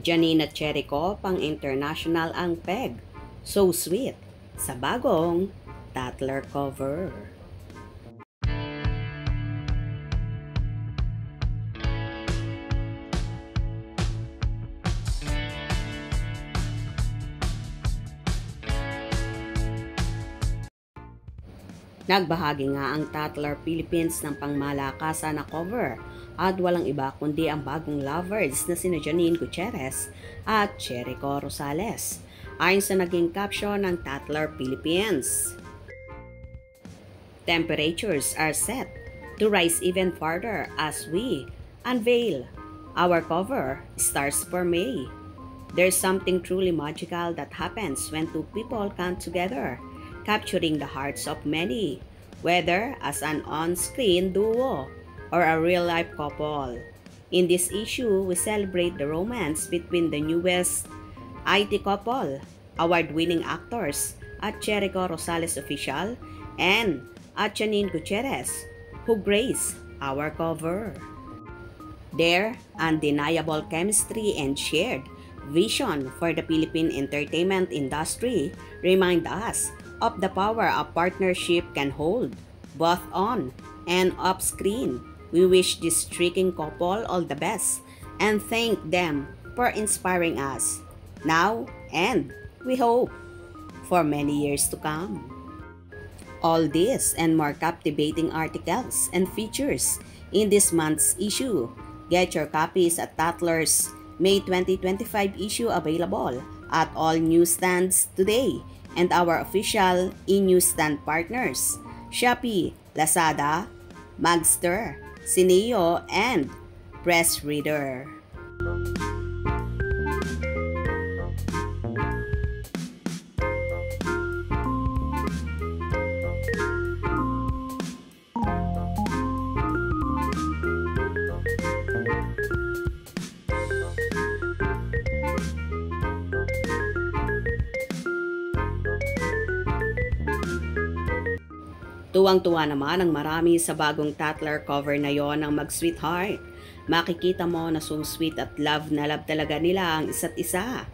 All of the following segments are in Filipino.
Janine at Cherico pang international ang peg. So sweet. Sa bagong Tatler cover. Nagbahagi nga ang Tatler Philippines ng pangmalakasan na cover at walang iba kundi ang bagong lovers na sina Janine Gutierrez at Cherico Rosales. Ayon sa naging caption ng Tatler Philippines, temperatures are set to rise even further as we unveil our cover Stars for May. There's something truly magical that happens when two people come together, capturing the hearts of many, whether as an on-screen duo or a real-life couple. In this issue, we celebrate the romance between the newest IT couple, award-winning actors at Cherico Rosales Official and at Janine Gutierrez, who grace our cover. Their undeniable chemistry and shared vision for the Philippine entertainment industry remind us of the power a partnership can hold, both on and off screen. We wish this striking couple all the best and thank them for inspiring us now and we hope for many years to come. All this and more captivating articles and features in this month's issue. Get your copies at Tatler's May 2025 issue available at all newsstands today and our official e-newsstand partners, Shopee, Lazada, Magster, Cineo, and Press Reader. Tuwang-tuwa naman ang marami sa bagong Tatler cover na yon ng mag-sweetheart. Makikita mo na so sweet at love na love talaga nila ang isa't isa.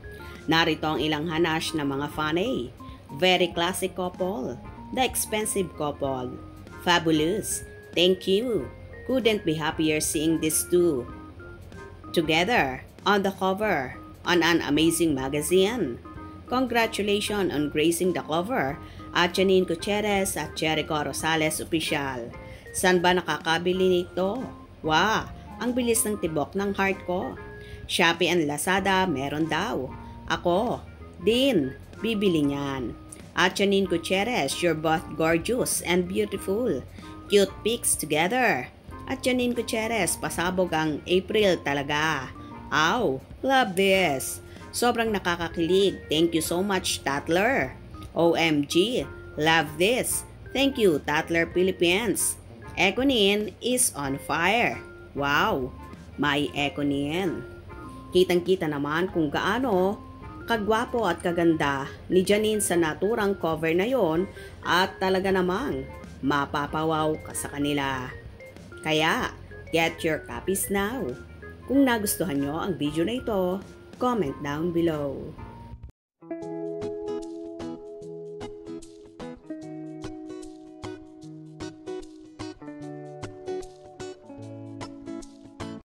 Narito ang ilang hanash na mga fanay. Very classic couple. The expensive couple. Fabulous. Thank you. Couldn't be happier seeing these two together on the cover on an amazing magazine. Congratulations on gracing the cover at Janine Gutierrez at Cherico Rosales Official. San ba nakakabili nito? Wow, ang bilis ng tibok ng heart ko. Shopee and Lazada meron daw. Ako, din, bibili niyan. At Janine Gutierrez, you're both gorgeous and beautiful. Cute pics together. At Janine Gutierrez, pasabog ang April talaga. Ow, love this. Sobrang nakakakilig. Thank you so much, Tatler. OMG, love this. Thank you, Tatler Philippines. Econin is on fire. Wow, my Econin. Kitang-kita naman kung gaano kagwapo at kaganda ni Janine sa naturang cover na yon at talaga namang mapapawaw ka sa kanila. Kaya, get your copies now. Kung nagustuhan nyo ang video na ito, comment down below.